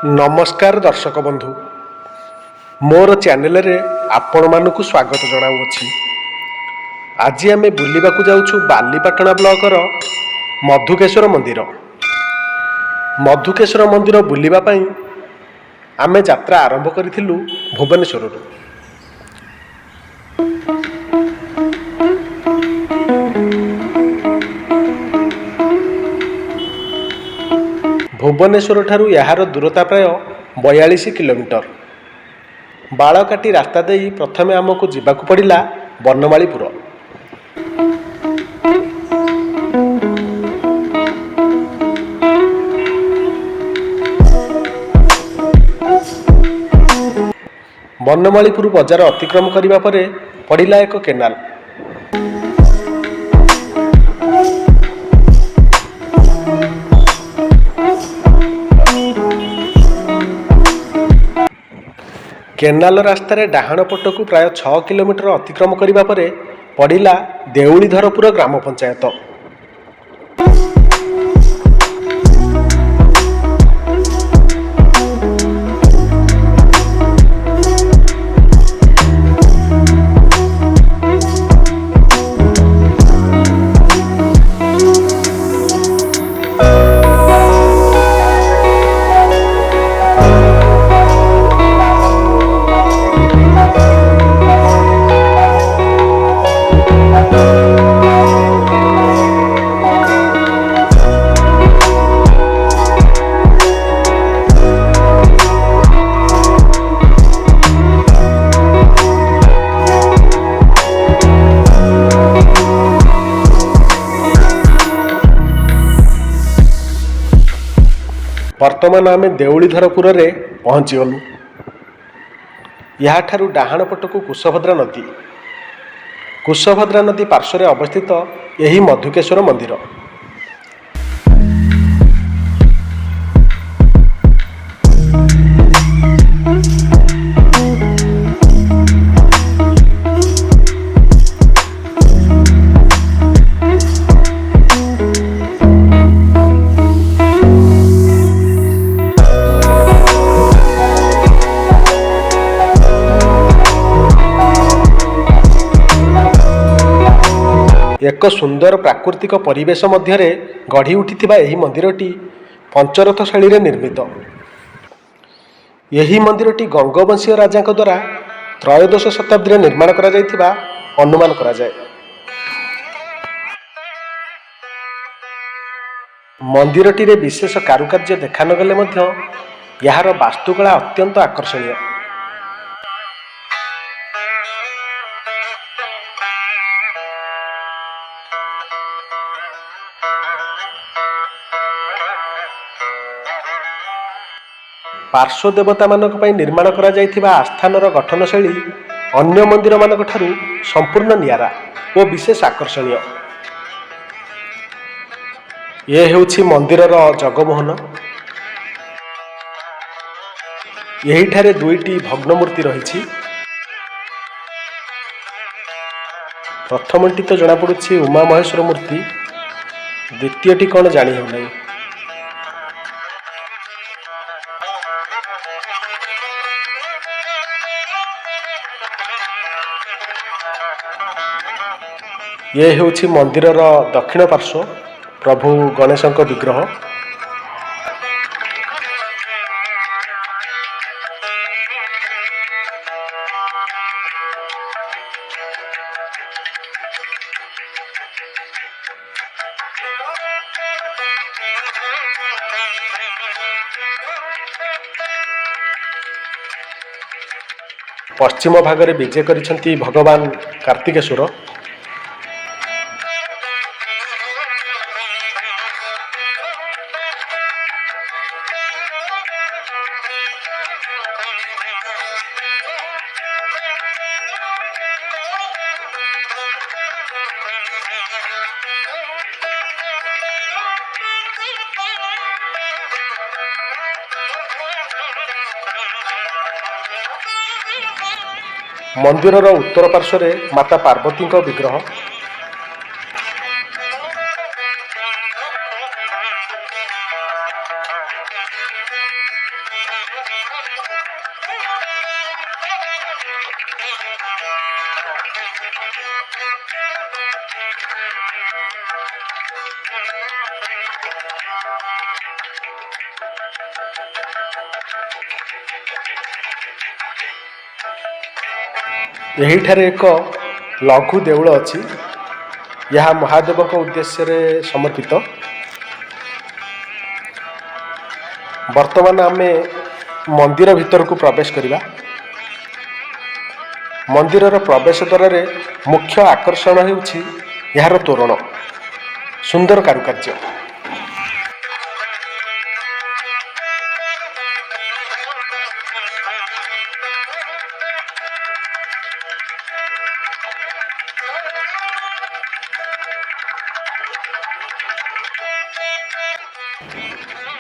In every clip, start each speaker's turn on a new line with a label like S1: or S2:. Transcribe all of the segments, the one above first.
S1: नमस्कार दर्शक बंधु मोर चैनल रे आपण मानकु स्वागत जनाऊँगी। आज आम बुलवाक जाऊँ बालीपाटना ब्लॉकर मधुकेश्वर मंदिर। मधुकेश्वर मंदिर बुलवाई आम यात्रा आरंभ करूँ भुवनेश्वर। भुवनेश्वर ठारू यार दूरता प्राय 42 किलोमीटर। बालकाटी रास्ता दे प्रथमे आमको जीवाकू पड़ा बनमालीपुर। बनमालीपुर बजार अतिक्रम करने पर पड़ा एक केनाल। केनाल रास्तार डाहाण पटकू प्राय 6 किलोमीटर अतिक्रम करने पर पड़ा देउलीधरपुर ग्राम पंचायत। वर्तमान आम देउलीधरपुर में पहुँचीगलु। यहाँ डाहाण पटकू कुशभद्रा नदी। कुशभद्रा नदी पार्श्व अवस्थित यही मधुकेश्वर मंदिर। एक सुंदर प्राकृतिक परिवेश मध्य गढ़ी उठिथिबा एही मंदिरटी पंचरथ शैली रे निर्मित। यही मंदिरटी गंगवंशीय राजा द्वारा त्रयोदश शताब्दी निर्माण करा जायथिबा अनुमान करा जाय। मंदिरटी रे विशेष कारुकार्य देखा न गले मध्य यार वास्तुकला अत्यंत आकर्षणीय। पार्श्व देवता मानक पई निर्माण करा जायथिबा आस्थानर गठनशैली अन्य मंदिर मानक ठारू संपूर्ण नियारा और विशेष आकर्षणीय। ये हेउछि मंदिरर जगमोहन। यही ठारे दुईटी भग्नमूर्ति रही। प्रथमटी तो जना पड़ुछि उमा महेश्वर मूर्ति, द्वितीयटी कौन जानी हो नहीं। ये हेउछि मंदिरर दक्षिण पार्श्व प्रभु गणेशଙ୍କ विग्रह। पश्चिम भागरे विजय करिसंती भगवान कार्तिकेश्वर। मंदिरर उत्तर पार्श्व माता पार्वती विग्रह। ଏହିଠାରେ ଏକ ଲଘୁ ଦେଉଳ ଅଛି। ଏହା ମହାଦେବଙ୍କ ଉଦ୍ଦେଶ୍ୟରେ ସମର୍ପିତ। ବର୍ତ୍ତମାନ ଆମେ ମନ୍ଦିର ଭିତରକୁ ପ୍ରବେଶ କରିବା। ମନ୍ଦିରର ପ୍ରବେଶ ଦ୍ୱାରରେ ମୁଖ୍ୟ ଆକର୍ଷଣ ହେଉଛି ଏହାର ତୋରଣ, ସୁନ୍ଦର କାରୁକାର୍ଯ୍ୟ।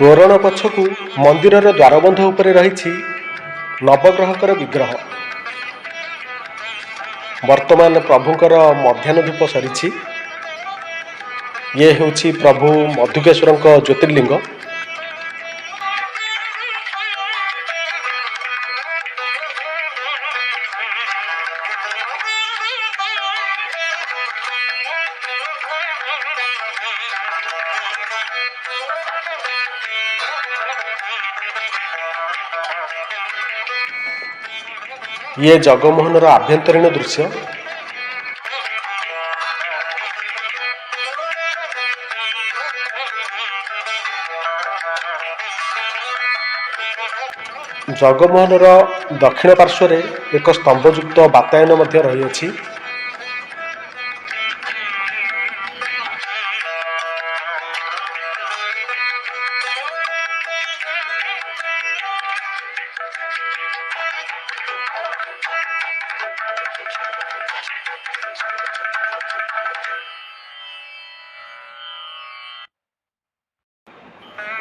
S1: ତୋରଣ ପଛକୁ ମନ୍ଦିରର ଦ୍ୱାରବନ୍ଧ ଉପରେ ରହିଛି ନବଗ୍ରହଙ୍କର ବିଗ୍ରହ। ବର୍ତ୍ତମାନ ପ୍ରଭୁଙ୍କର ମଧ୍ୟାହ୍ନ ଧୂପ ସରିଛି। ଇଏ ହେଉଛି ପ୍ରଭୁ ମଧୁକେଶ୍ୱରଙ୍କ ଜ୍ୟୋତିର୍ଲିଙ୍ଗ। ଇଏ ଜଗମୋହନର ଆଭ୍ୟନ୍ତରୀଣ ଦୃଶ୍ୟ। ଜଗମୋହନର ଦକ୍ଷିଣ ପାର୍ଶ୍ୱରେ ଏକ ସ୍ତମ୍ଭଯୁକ୍ତ ବାତାୟନ ମଧ୍ୟ ରହିଅଛି।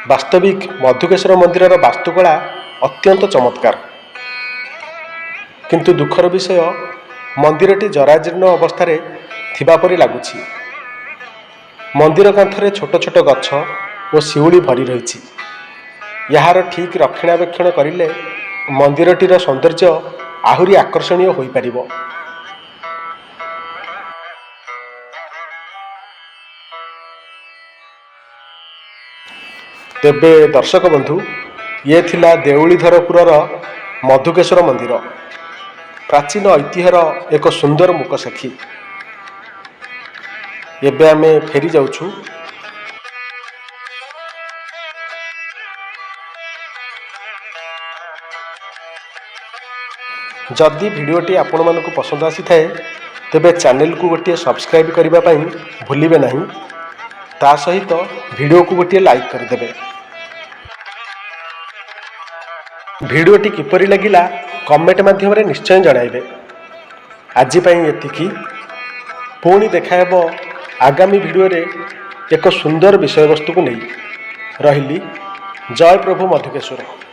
S1: ବାସ୍ତବିକ ମଧୁକେଶ୍ୱର ମନ୍ଦିରର ବାସ୍ତୁକଳା ଅତ୍ୟନ୍ତ ଚମତ୍କାର। କିନ୍ତୁ ଦୁଃଖର ବିଷୟ, ମନ୍ଦିରଟି ଜରାଜୀର୍ଣ୍ଣ ଅବସ୍ଥାରେ ଥିବା ପରି ଲାଗୁଛି। ମନ୍ଦିର କାନ୍ଥରେ ଛୋଟ ଛୋଟ ଗଛ ଓ ଶିଉଳି ଭରି ରହିଛି। ଏହାର ଠିକ୍ ରକ୍ଷଣାବେକ୍ଷଣ କରିଲେ ମନ୍ଦିରଟିର ସୌନ୍ଦର୍ଯ୍ୟ ଆହୁରି ଆକର୍ଷଣୀୟ ହୋଇପାରିବ। ତେବେ ଦର୍ଶକ ବନ୍ଧୁ, ଇଏ ଥିଲା ଦେଉଳିଧରପୁରର ମଧୁକେଶ୍ୱର ମନ୍ଦିର, ପ୍ରାଚୀନ ଐତିହ୍ୟର ଏକ ସୁନ୍ଦର ମୂକସାକ୍ଷୀ। ଏବେ ଆମେ ଫେରି ଯାଉଛୁ। ଯଦି ଭିଡ଼ିଓଟି ଆପଣମାନଙ୍କୁ ପସନ୍ଦ ଆସିଥାଏ, ତେବେ ଚ୍ୟାନେଲକୁ ଗୋଟିଏ ସବସ୍କ୍ରାଇବ୍ କରିବା ପାଇଁ ଭୁଲିବେ ନାହିଁ। ତା ସହିତ ଭିଡ଼ିଓକୁ ଗୋଟିଏ ଲାଇକ୍ କରିଦେବେ। ଭିଡ଼ିଓଟି କିପରି ଲାଗିଲା କମେଣ୍ଟ ମାଧ୍ୟମରେ ନିଶ୍ଚୟ ଜଣାଇବେ। ଆଜି ପାଇଁ ଏତିକି। ପୁଣି ଦେଖାହେବ ଆଗାମୀ ଭିଡ଼ିଓରେ ଏକ ସୁନ୍ଦର ବିଷୟବସ୍ତୁକୁ ନେଇ। ରହିଲି। ଜୟ ପ୍ରଭୁ ମଧୁକେଶ୍ୱର।